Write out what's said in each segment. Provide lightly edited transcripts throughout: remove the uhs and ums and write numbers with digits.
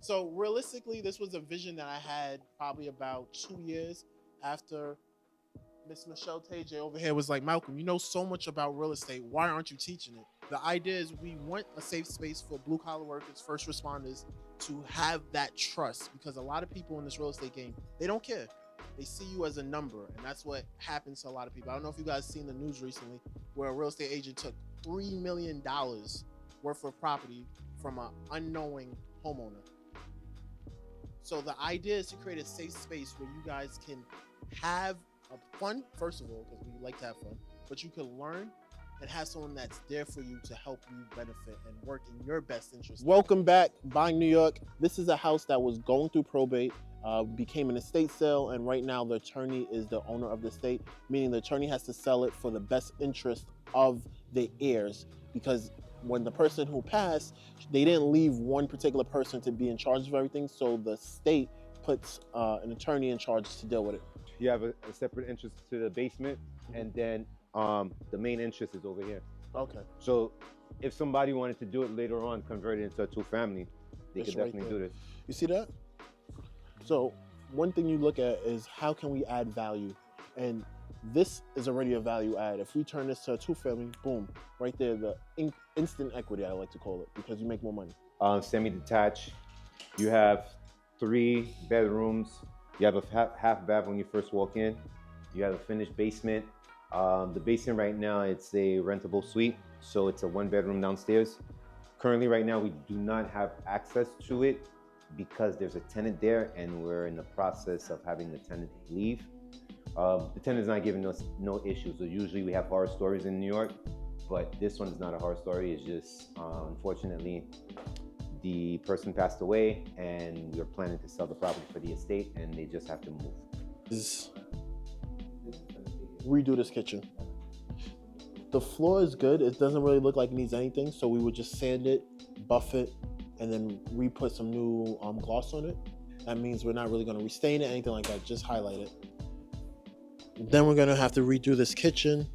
So realistically, this was a vision that I had probably about 2 years after Miss Michelle Tej over here was like, Malcolm, you know so much about real estate. Why aren't you teaching it? The idea is we want a safe space for blue collar workers, first responders to have that trust because a lot of people in this real estate game, they don't care. They see you as a number, and that's what happens to a lot of people. I don't know if you guys seen the news recently where a real estate agent took $3 million worth of property from an unknowing homeowner. So the idea is to create a safe space where you guys can have fun, first of all, because we like to have fun, but you can learn and have someone that's there for you to help you benefit and work in your best interest. Welcome back, Buying New York. This is a house that was going through probate, became an estate sale, and right now the attorney is the owner of the estate, meaning the attorney has to sell it for the best interest of the heirs, because when the person who passed, they didn't leave one particular person to be in charge of everything, so the state puts an attorney in charge to deal with it. You have a separate interest to the basement, and then the main interest is over here. Okay. So if somebody wanted to do it later on, convert it into a two-family, they could definitely do this. You see that? So one thing you look at is how can we add value? And this is already a value add. If we turn this to a two-family, boom, right there, the instant equity, I like to call it, because you make more money. Semi-detached. You have 3 bedrooms. You have a half bath when you first walk in. You have a finished basement. The basement right now, it's a rentable suite. So it's a 1-bedroom downstairs. Currently right now, we do not have access to it because there's a tenant there and we're in the process of having the tenant leave. The tenant's not giving us no issues. So usually we have horror stories in New York, but this one is not a horror story. It's just, unfortunately, the person passed away and we're planning to sell the property for the estate and they just have to move. Redo this kitchen. The floor is good. It doesn't really look like it needs anything. So we would just sand it, buff it, and then re-put some new gloss on it. That means we're not really gonna restain it, anything like that, just highlight it. Then we're gonna have to redo this kitchen.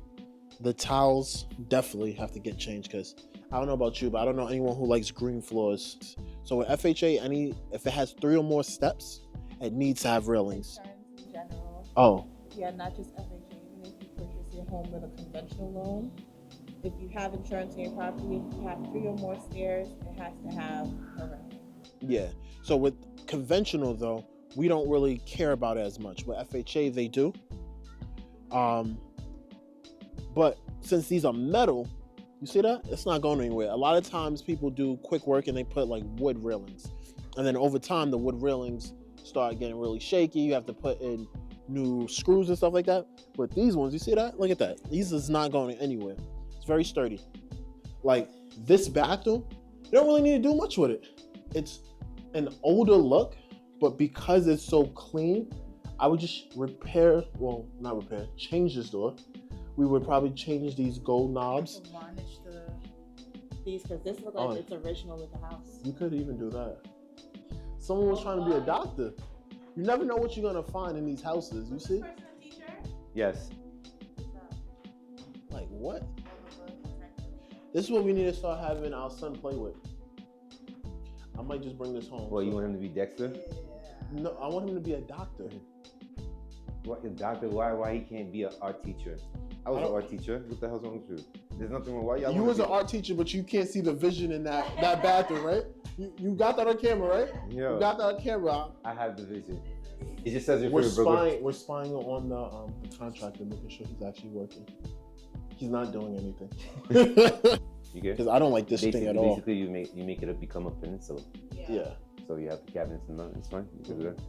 The towels definitely have to get changed because I don't know about you, but I don't know anyone who likes green floors. So with FHA, if it has 3 or more steps, it needs to have railings. Insurance in general. Oh. Yeah, not just FHA. Even if you purchase your home with a conventional loan, if you have insurance on your property, if you have 3 or more stairs, it has to have a railing. Yeah. So with conventional though, we don't really care about it as much. With FHA, they do. But since these are metal, you see that? It's not going anywhere. A lot of times people do quick work and they put like wood railings. And then over time, the wood railings start getting really shaky. You have to put in new screws and stuff like that. But these ones, you see that? Look at that. These is not going anywhere. It's very sturdy. Like this bathroom, you don't really need to do much with it. It's an older look, but because it's so clean, I would just change this door. We would probably change these gold knobs. Varnish these because this looks like it's original with the house. You could even do that. Someone was trying to be a doctor. You never know what you're gonna find in these houses. You see? Yes. Like what? This is what we need to start having our son play with. I might just bring this home. Well, you want him to be Dexter? No, I want him to be a doctor. What, a doctor? Why he can't be an art teacher? I was an art teacher. What the hell's wrong with you? There's nothing wrong. Why y'all? You was an art teacher, but you can't see the vision in that bathroom, right? You got that on camera, right? Yeah. You got that on camera. I have the vision. It just says We're spying on the contractor, making sure he's actually working. He's not doing anything. You get? Because I don't like this thing at all. Basically, you make it become a peninsula. Yeah. So you have the cabinets and it's fine. You can do that.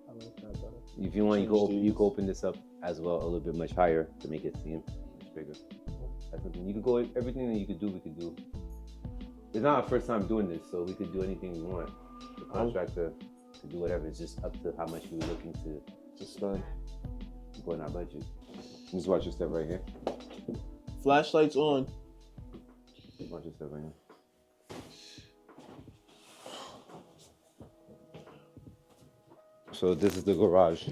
I like that better. If you want, you can open this up as well a little bit much higher to make it seem much bigger. That's something you could go. Everything that you could do, we could do. It's not our first time doing this, so we could do anything we want. The contractor could do whatever. It's just up to how much we're looking to spend. Go in our budget. Just watch your step right here. Flashlights on. Watch your step right here. So this is the garage.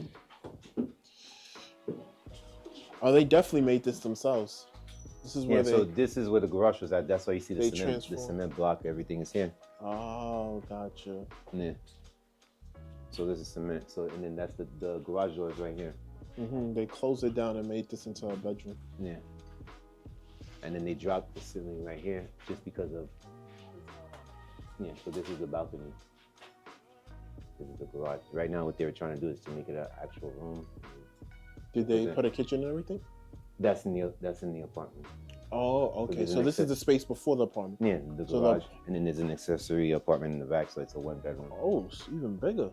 Oh, they definitely made this themselves. This is where so this is where the garage was at. That's why you see the cement block. Everything is here. Oh, got Gotcha. Yeah. So this is cement. So and then that's the garage doors right here. They closed it down and made this into a bedroom. Yeah. And then they dropped the ceiling right here just because of, yeah, so this is the balcony. This is the garage. Right now what they were trying to do is to make it an actual room. Did they put a kitchen and everything? That's in the apartment. Oh, okay. So this is the space before the apartment. Yeah, the garage. And then there's an accessory apartment in the back, so it's a 1-bedroom. Oh, it's even bigger.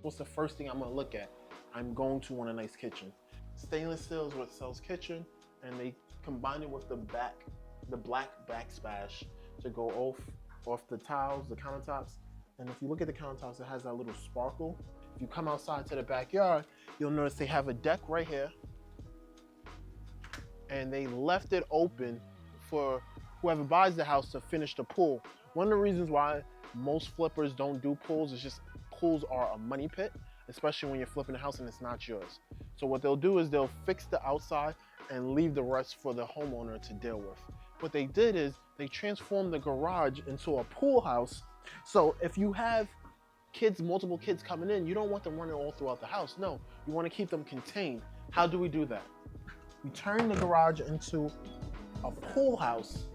What's the first thing I'm gonna look at? I'm going to want a nice kitchen. Stainless steel is what sells kitchen, and they combine it with the black backsplash to go off the tiles, the countertops. And if you look at the countertops, it has that little sparkle. If you come outside to the backyard, you'll notice they have a deck right here, and they left it open for whoever buys the house to finish the pool. One of the reasons why most flippers don't do pools is just pools are a money pit, especially when you're flipping a house and it's not yours. So what they'll do is they'll fix the outside and leave the rest for the homeowner to deal with. What they did is they transformed the garage into a pool house. So if you have kids, multiple kids coming in, you don't want them running all throughout the house. No, you want to keep them contained. How do we do that? We turn the garage into a pool house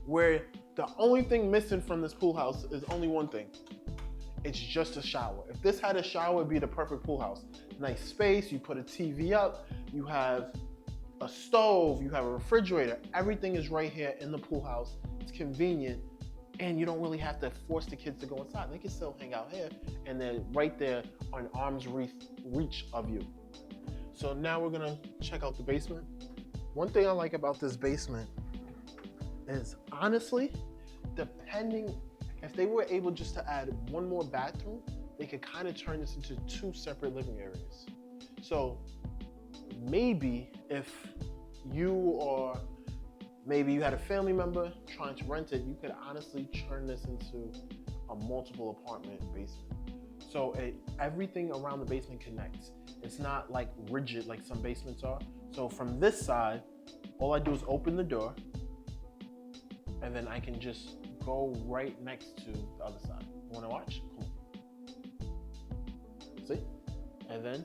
where the only thing missing from this pool house is only one thing. It's just a shower. If this had a shower, it'd be the perfect pool house. Nice space, you put a TV up, you have a stove, you have a refrigerator. Everything is right here in the pool house. It's convenient, and you don't really have to force the kids to go inside. They can still hang out here, and they're right there on arm's reach of you. So now we're gonna check out the basement. One thing I like about this basement is, honestly, depending, if they were able just to add one more bathroom, they could kind of turn this into 2 separate living areas. So maybe if you, or maybe you had a family member trying to rent it, you could honestly turn this into a multiple apartment basement. So everything around the basement connects. It's not like rigid like some basements are. So from this side, all I do is open the door, and then I can just go right next to the other side. You wanna watch? Come on. See? And then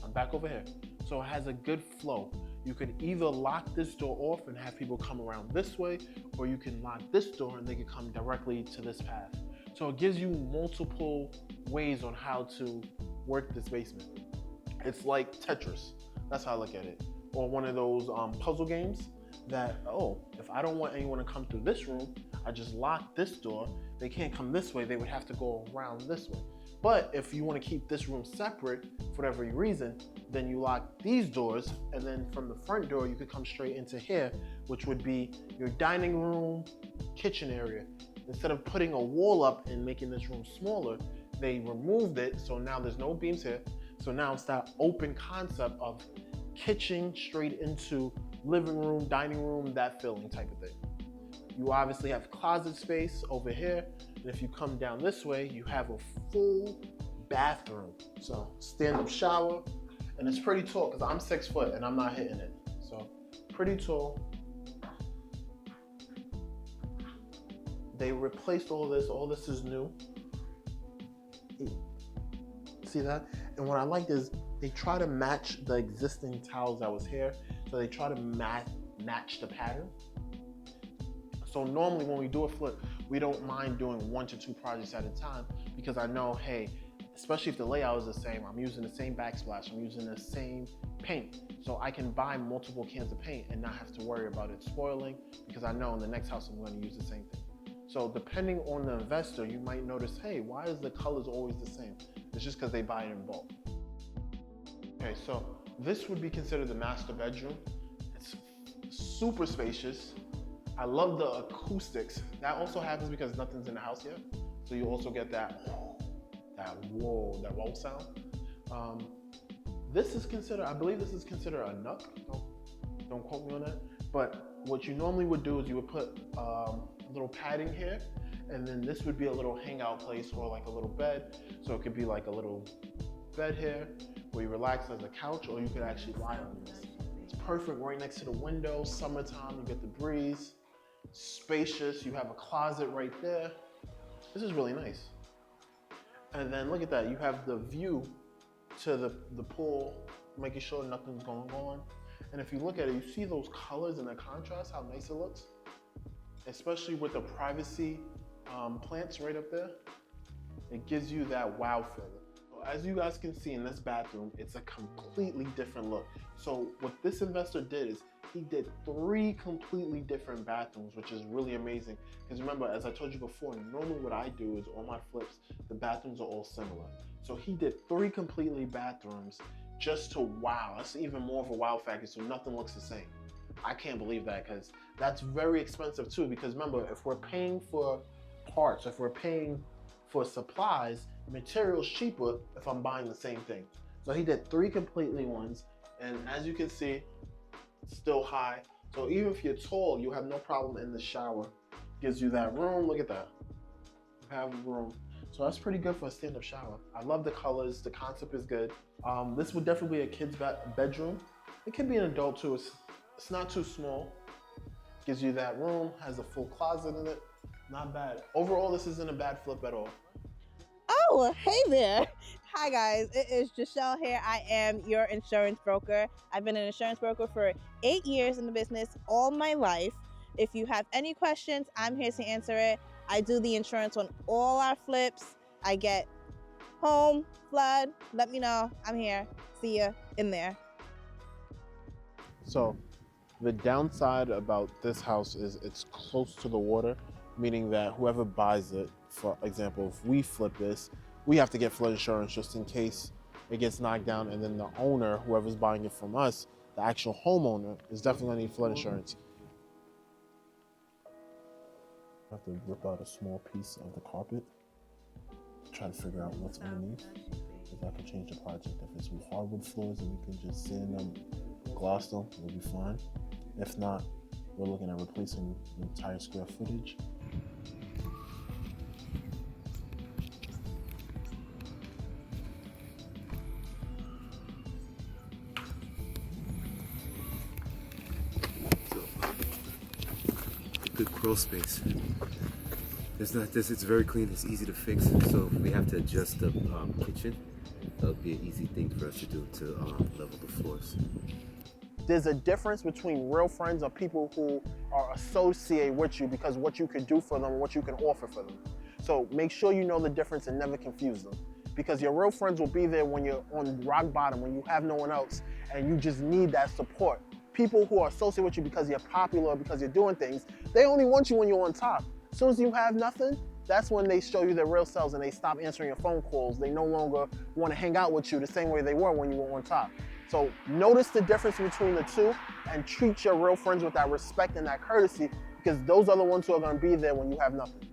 I'm back over here. So it has a good flow. You could either lock this door off and have people come around this way, or you can lock this door and they can come directly to this path. So it gives you multiple ways on how to work this basement. It's like Tetris. That's how I look at it. Or one of those puzzle games that, oh, if I don't want anyone to come through this room, I just lock this door. They can't come this way. They would have to go around this way. But if you want to keep this room separate for whatever reason, then you lock these doors, and then from the front door, you could come straight into here, which would be your dining room, kitchen area. Instead of putting a wall up and making this room smaller, they removed it, so now there's no beams here. So now it's that open concept of kitchen straight into living room, dining room, that filling type of thing. You obviously have closet space over here, and if you come down this way, you have a full bathroom. So stand-up shower, and it's pretty tall because I'm 6 foot and I'm not hitting it. So pretty tall. They replaced all this is new. See that? And what I liked is they try to match the existing tiles that was here. So they try to match the pattern. So normally when we do a flip, we don't mind doing 1 to 2 projects at a time, because I know, hey, especially if the layout is the same, I'm using the same backsplash, I'm using the same paint. So I can buy multiple cans of paint and not have to worry about it spoiling, because I know in the next house I'm going to use the same thing. So depending on the investor, you might notice, hey, why is the colors always the same? It's just because they buy it in bulk. Okay, so this would be considered the master bedroom. It's super spacious. I love the acoustics. That also happens because nothing's in the house yet. So you also get that whoa sound. This is considered, I believe this is considered a nook. Don't quote me on that. But what you normally would do is you would put a little padding here, and then this would be a little hangout place or like a little bed. So it could be like a little bed here where you relax as a couch, or you could actually lie on this. It's perfect right next to the window. Summertime, you get the breeze. spacious. You have a closet right there. This is really nice. And then look at that. You have the view to the pool, making sure nothing's going on. And if you look at it, you see those colors and the contrast, how nice it looks, especially with the privacy plants right up there. It gives you that wow feeling. So as you guys can see in this bathroom, it's a completely different look. So what this investor did is he did 3 completely different bathrooms, which is really amazing. Because remember, as I told you before, normally what I do is on my flips, the bathrooms are all similar. So he did 3 completely bathrooms just to wow. That's even more of a wow factor, so nothing looks the same. I can't believe that, because that's very expensive too. Because remember, if we're paying for parts, if we're paying for supplies, material's cheaper if I'm buying the same thing. So he did 3 completely ones, and as you can see, still high. So even if you're tall, you have no problem in the shower. Gives you that room. Look at that. You have room. So that's pretty good for a stand-up shower. I love the colors. The concept is good. This would definitely be a kid's bedroom. It could be an adult too. It's not too small. Gives you that room. Has a full closet in it. Not bad. Overall, this isn't a bad flip at all. Oh, hey there. Hi guys, it is Jachelle here. I am your insurance broker. I've been an insurance broker for 8 years in the business, all my life. If you have any questions, I'm here to answer it. I do the insurance on all our flips. I get home, flood, let me know. I'm here. See ya in there. So the downside about this house is it's close to the water, meaning that whoever buys it, for example, if we flip this, we have to get flood insurance just in case it gets knocked down, and then the owner, whoever's buying it from us, the actual homeowner, is definitely gonna need flood insurance. I have to rip out a small piece of the carpet, try to figure out what's underneath, if I can change the project. If it's with hardwood floors and we can just sand them, gloss them, we'll be fine. If not, we're looking at replacing the entire square footage. Good crawl space. It's very clean, it's easy to fix. So if we have to adjust the kitchen, that would be an easy thing for us to do to level the floors. There's a difference between real friends or people who are associated with you because what you can do for them, what you can offer for them. So make sure you know the difference and never confuse them, because your real friends will be there when you're on rock bottom, when you have no one else and you just need that support. People who are associated with you because you're popular, because you're doing things, they only want you when you're on top. As soon as you have nothing, that's when they show you their real selves and they stop answering your phone calls. They no longer want to hang out with you the same way they were when you were on top. So notice the difference between the two and treat your real friends with that respect and that courtesy, because those are the ones who are going to be there when you have nothing.